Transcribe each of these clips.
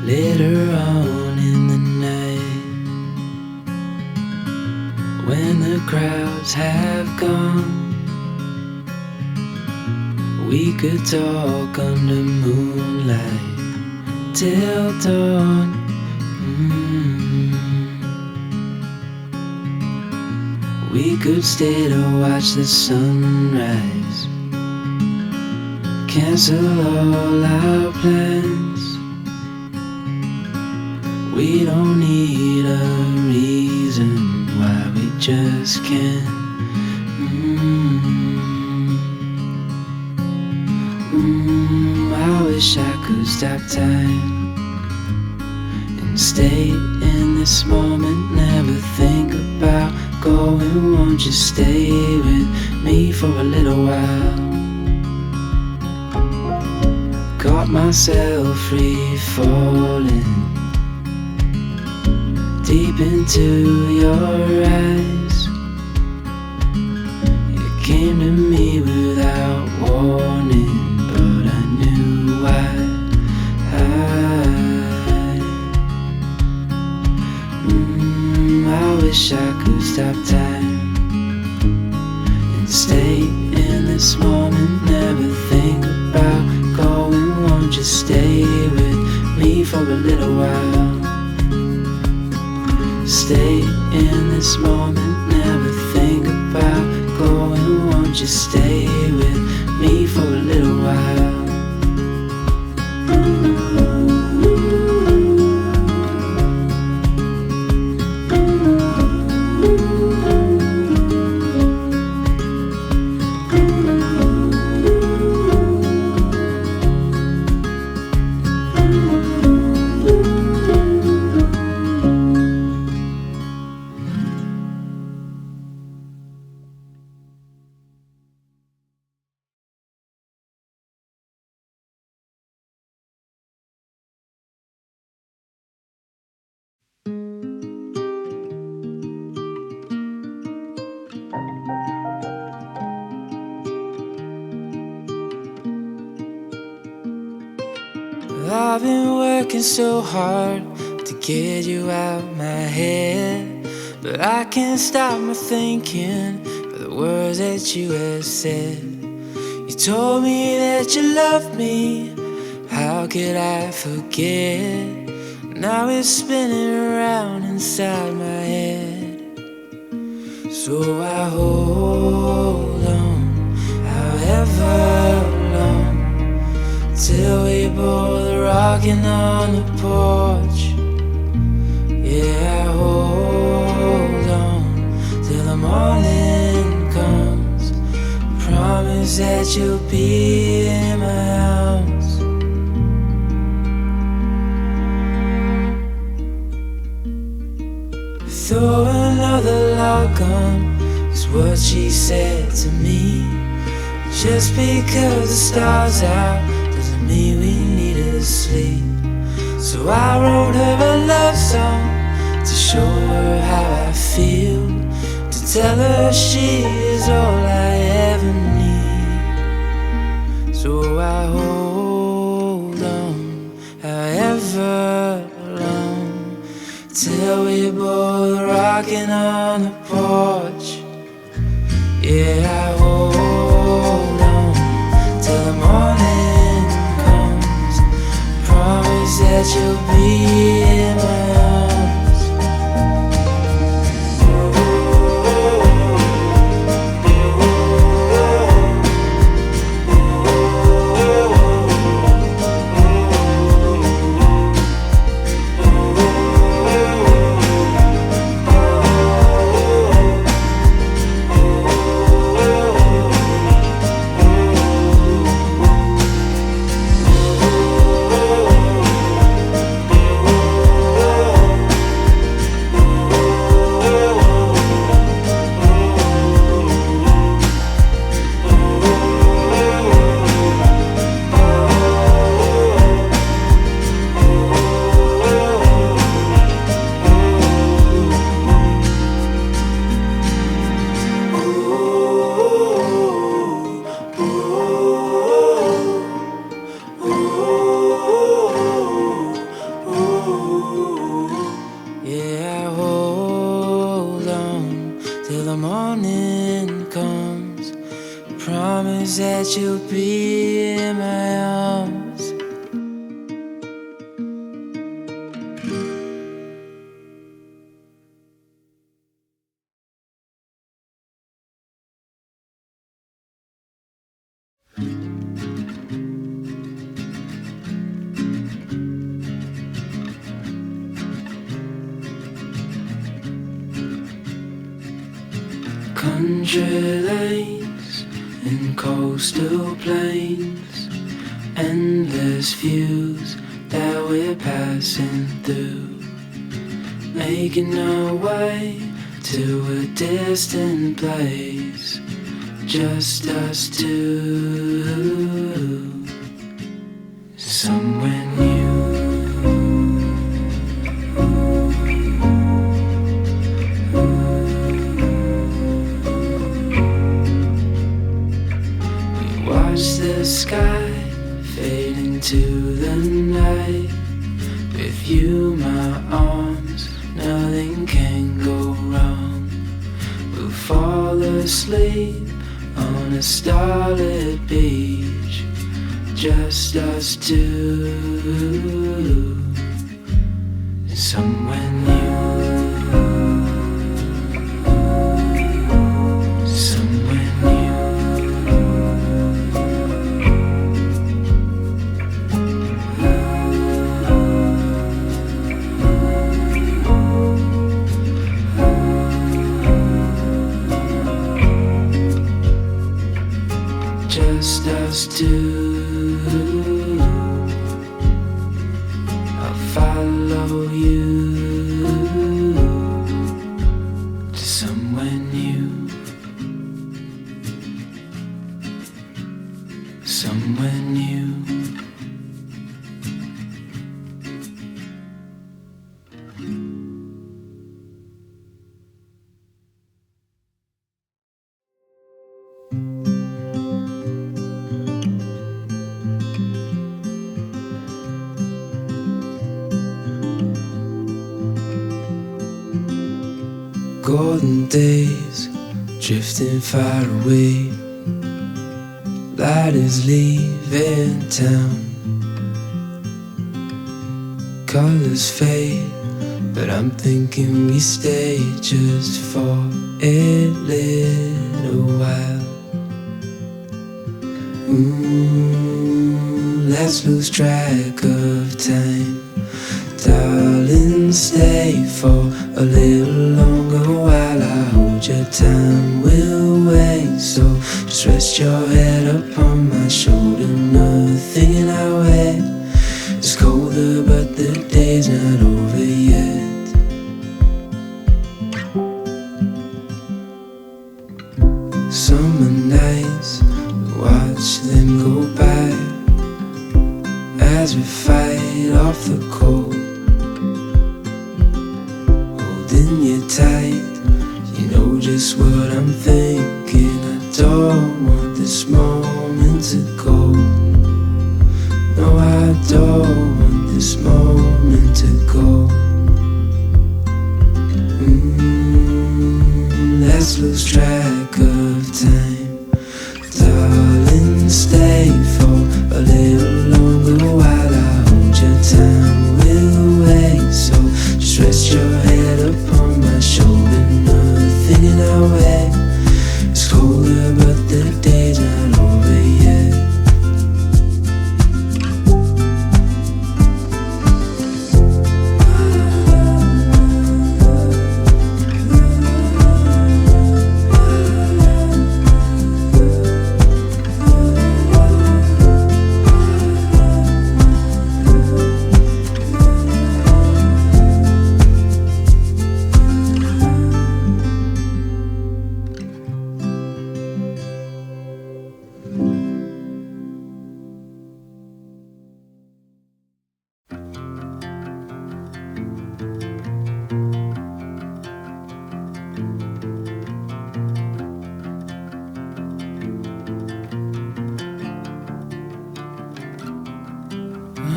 Later on in the night, when the crowds have gone, we could talk under moonlight till dawn. We could stay to watch the sunrise, cancel all our plans. We don't need a reason why we just can't. I wish I could stop time and stay in this moment, never think about going. Won't you stay with me for a little while? Caught myself free falling deep into your eyes. You came to me without warning, but I knew why. I wish I could stop time and stay in this moment, never think about going. Won't you stay with me for a little while? Stay in this moment, never think about going. Won't you stay with me for a little while? I've been working so hard to get you out my head, but I can't stop my thinking for the words that you have said. You told me that you loved me, how could I forget? Now it's spinning around inside my head. So I hold on, however long, till we both rocking on the porch. Yeah, I hold on till the morning comes. Promise that you'll be in my house. Throw another log on, is what she said to me. Just because the stars out doesn't mean we need to sleep. So I wrote her a love song to show her how I feel, to tell her she is all I ever need. So I hold on, however long, till we both rocking on the porch. Yeah, I hold on till the morning comes. Promise that you'll be in my arms. morning comes, promise that you'll be in my arms. Country lanes and coastal plains, endless views that we're passing through, making our way to a distant place, just us two, somewhere new. Watch the sky fade into the night. With you, my arms, nothing can go wrong. We'll fall asleep on a starlit beach, just us two, somewhere new. Just us two, I'll follow you to somewhere new, somewhere new. Golden days drifting far away, light is leaving town. Colors fade, but I'm thinking we stay just for a little while. Let's lose track of time, darling, stay for a little longer while I hold your time. We'll wait, so just rest your head upon my shoulder. Nothing in our way is colder, but the day's not over yet. Summer nights, watch them go by as we fight off the cold. Holding you tight, you know just what I'm thinking. I don't want this moment to go. No, I don't want this moment to go. Let's lose track of time, darling, stay for a little longer while I hold your time. We'll wait, so just rest your head upon my shoulder. Nothing in our way is colder, but the day's not over yet.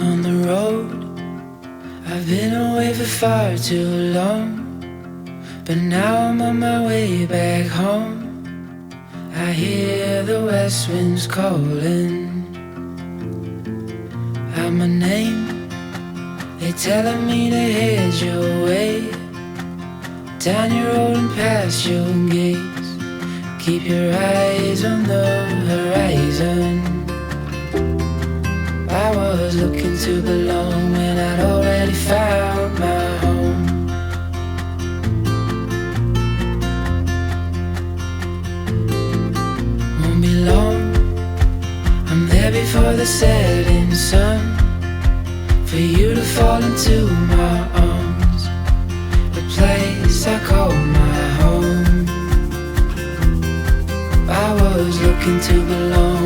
On the road, I've been away for far too long, But now I'm on my way back home. I hear the west winds calling out my name. They telling me to head your way, down your road and past your gates. Keep your eyes on the horizon. I was looking to belong when I'd already found my home. Won't be long, I'm there before the setting sun, for you to fall into my arms, the place I call my home. I was looking to belong.